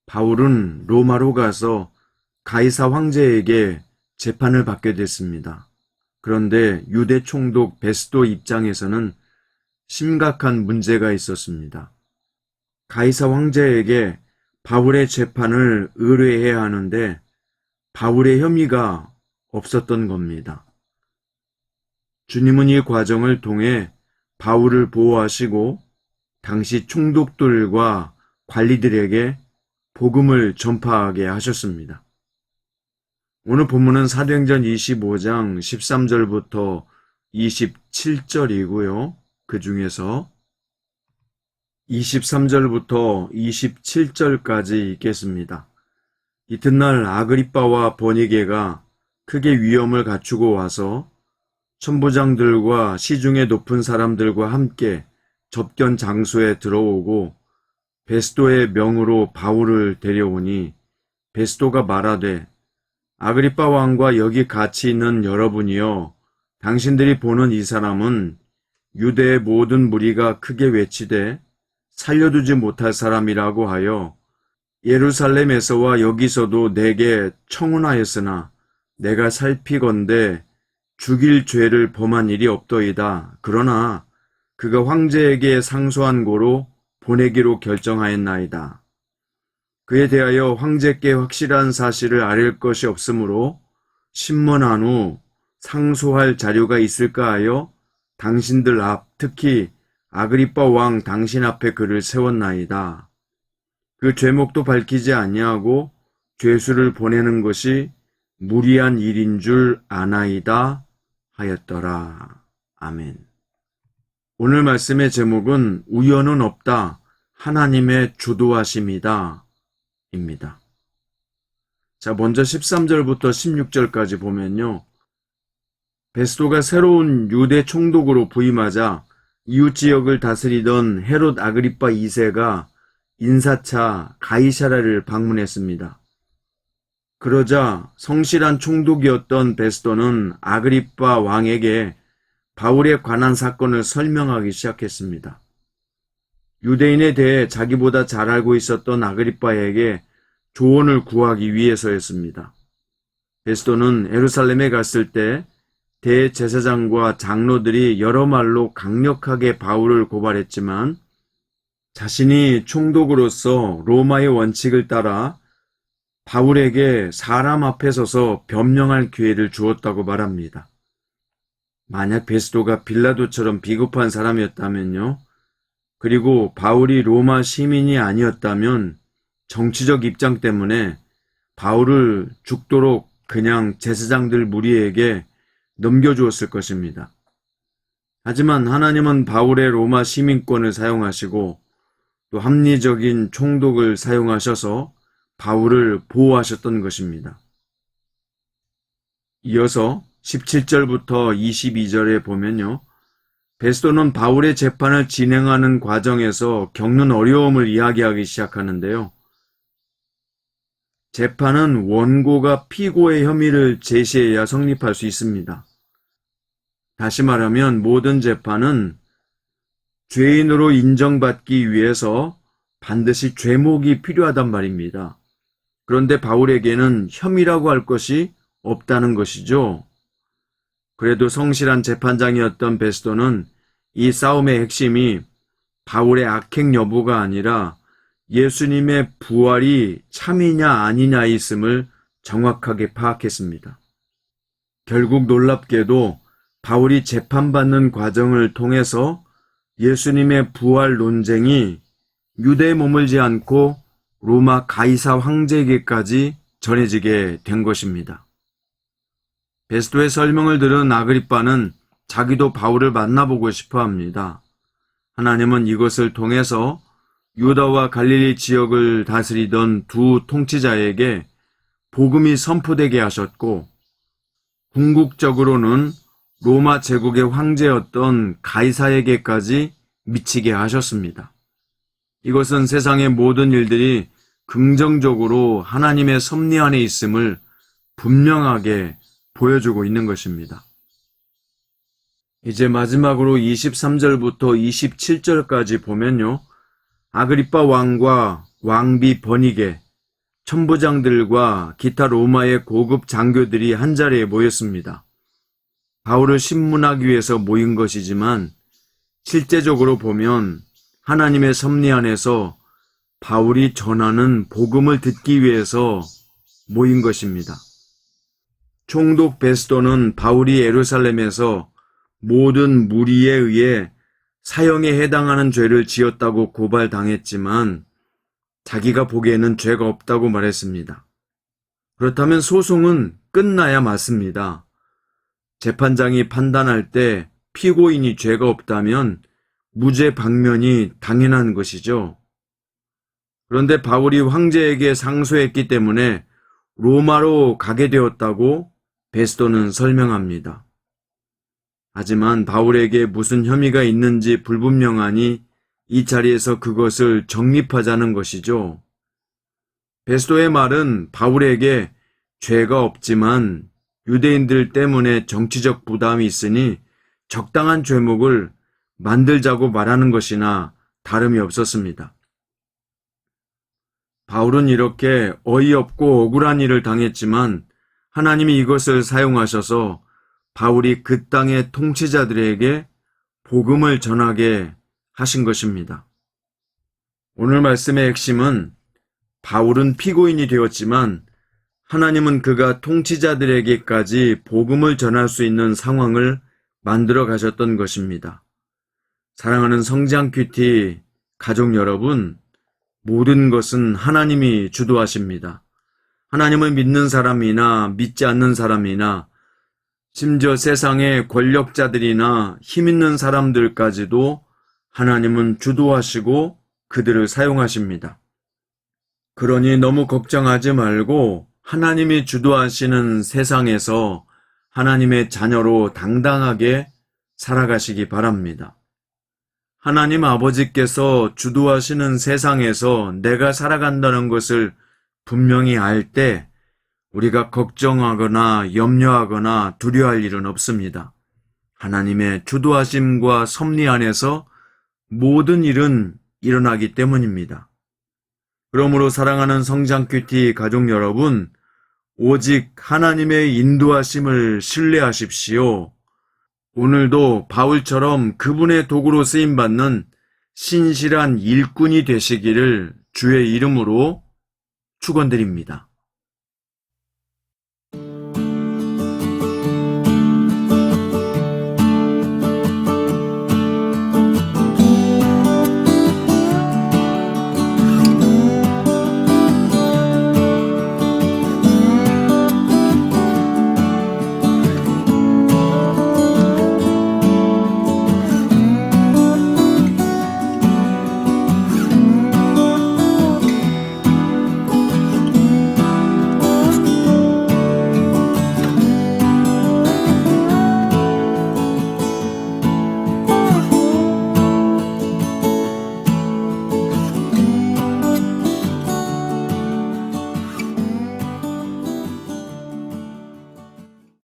바울은 로마로 가서 가이사 황제에게 재판을 받게 됐습니다. 그런데 유대 총독 베스도 입장에서는 심각한 문제가 있었습니다. 가이사 황제에게 바울의 재판을 의뢰해야 하는데 바울의 혐의가 없었던 겁니다. 주님은 이 과정을 통해 바울을 보호하시고 당시 총독들과 관리들에게 복음을 전파하게 하셨습니다. 오늘 본문은 사도행전 25장 13절부터 27절이고요. 그 중에서 23절부터 27절까지 읽겠습니다. 이튿날 아그리빠와 버니게가 크게 위엄을 갖추고 와서 천부장들과 시중에 높은 사람들과 함께 접견 장소에 들어오고 베스도의 명으로 바울을 데려오니 베스도가 말하되 아그리빠 왕과 여기 같이 있는 여러분이여, 당신들이 보는 이 사람은 유대의 모든 무리가 크게 외치되 살려두지 못할 사람이라고 하여 예루살렘에서와 여기서도 내게 청혼하였으나 내가 살피건대 죽일 죄를 범한 일이 없더이다. 그러나 그가 황제에게 상소한 고로 보내기로 결정하였나이다. 그에 대하여 황제께 확실한 사실을 아릴 것이 없으므로 신문한 후 상소할 자료가 있을까 하여 당신들 앞, 특히 아그리빠 왕 당신 앞에 그를 세웠나이다. 그 죄목도 밝히지 아니하고 죄수를 보내는 것이 무리한 일인 줄 아나이다 하였더라. 아멘. 오늘 말씀의 제목은 우연은 없다, 하나님의 주도하심이다 입니다. 자, 먼저 13절부터 16절까지 보면요. 베스도가 새로운 유대 총독으로 부임하자 이웃 지역을 다스리던 헤롯 아그리빠 2세가 인사차 가이사랴를 방문했습니다. 그러자 성실한 총독이었던 베스도는 아그리빠 왕에게 바울에 관한 사건을 설명하기 시작했습니다. 유대인에 대해 자기보다 잘 알고 있었던 아그리빠에게 조언을 구하기 위해서였습니다. 베스도는 예루살렘에 갔을 때 대제사장과 장로들이 여러 말로 강력하게 바울을 고발했지만 자신이 총독으로서 로마의 원칙을 따라 바울에게 사람 앞에 서서 변명할 기회를 주었다고 말합니다. 만약 베스도가 빌라도처럼 비겁한 사람이었다면요. 그리고 바울이 로마 시민이 아니었다면 정치적 입장 때문에 바울을 죽도록 그냥 제사장들 무리에게 넘겨주었을 것입니다. 하지만 하나님은 바울의 로마 시민권을 사용하시고 또 합리적인 총독을 사용하셔서 바울을 보호하셨던 것입니다. 이어서 17절부터 22절에 보면요. 베스도는 바울의 재판을 진행하는 과정에서 겪는 어려움을 이야기하기 시작하는데요. 재판은 원고가 피고의 혐의를 제시해야 성립할 수 있습니다. 다시 말하면 모든 재판은 죄인으로 인정받기 위해서 반드시 죄목이 필요하단 말입니다. 그런데 바울에게는 혐의라고 할 것이 없다는 것이죠. 그래도 성실한 재판장이었던 베스도는 이 싸움의 핵심이 바울의 악행 여부가 아니라 예수님의 부활이 참이냐 아니냐에 있음을 정확하게 파악했습니다. 결국 놀랍게도 바울이 재판받는 과정을 통해서 예수님의 부활 논쟁이 유대에 머물지 않고 로마 가이사 황제에게까지 전해지게 된 것입니다. 베스도의 설명을 들은 아그리빠는 자기도 바울을 만나보고 싶어 합니다. 하나님은 이것을 통해서 유다와 갈릴리 지역을 다스리던 두 통치자에게 복음이 선포되게 하셨고 궁극적으로는 로마 제국의 황제였던 가이사에게까지 미치게 하셨습니다. 이것은 세상의 모든 일들이 긍정적으로 하나님의 섭리 안에 있음을 분명하게 보여주고 있는 것입니다. 이제 마지막으로 23절부터 27절까지 보면요. 아그리빠 왕과 왕비 버니게, 천부장들과 기타 로마의 고급 장교들이 한자리에 모였습니다. 바울을 신문하기 위해서 모인 것이지만 실제적으로 보면 하나님의 섭리 안에서 바울이 전하는 복음을 듣기 위해서 모인 것입니다. 총독 베스도는 바울이 예루살렘에서 모든 무리에 의해 사형에 해당하는 죄를 지었다고 고발당했지만 자기가 보기에는 죄가 없다고 말했습니다. 그렇다면 소송은 끝나야 맞습니다. 재판장이 판단할 때 피고인이 죄가 없다면 무죄 방면이 당연한 것이죠. 그런데 바울이 황제에게 상소했기 때문에 로마로 가게 되었다고 베스도는 설명합니다. 하지만 바울에게 무슨 혐의가 있는지 불분명하니 이 자리에서 그것을 정립하자는 것이죠. 베스도의 말은 바울에게 죄가 없지만 유대인들 때문에 정치적 부담이 있으니 적당한 죄목을 만들자고 말하는 것이나 다름이 없었습니다. 바울은 이렇게 어이없고 억울한 일을 당했지만 하나님이 이것을 사용하셔서 바울이 그 땅의 통치자들에게 복음을 전하게 하신 것입니다. 오늘 말씀의 핵심은 바울은 피고인이 되었지만 하나님은 그가 통치자들에게까지 복음을 전할 수 있는 상황을 만들어 가셨던 것입니다. 사랑하는 성장 큐티 가족 여러분, 모든 것은 하나님이 주도하십니다. 하나님을 믿는 사람이나 믿지 않는 사람이나 심지어 세상의 권력자들이나 힘 있는 사람들까지도 하나님은 주도하시고 그들을 사용하십니다. 그러니 너무 걱정하지 말고 하나님이 주도하시는 세상에서 하나님의 자녀로 당당하게 살아가시기 바랍니다. 하나님 아버지께서 주도하시는 세상에서 내가 살아간다는 것을 분명히 알 때 우리가 걱정하거나 염려하거나 두려워할 일은 없습니다. 하나님의 주도하심과 섭리 안에서 모든 일은 일어나기 때문입니다. 그러므로 사랑하는 성장 큐티 가족 여러분, 오직 하나님의 인도하심을 신뢰하십시오. 오늘도 바울처럼 그분의 도구로 쓰임받는 신실한 일꾼이 되시기를 주의 이름으로 축원드립니다.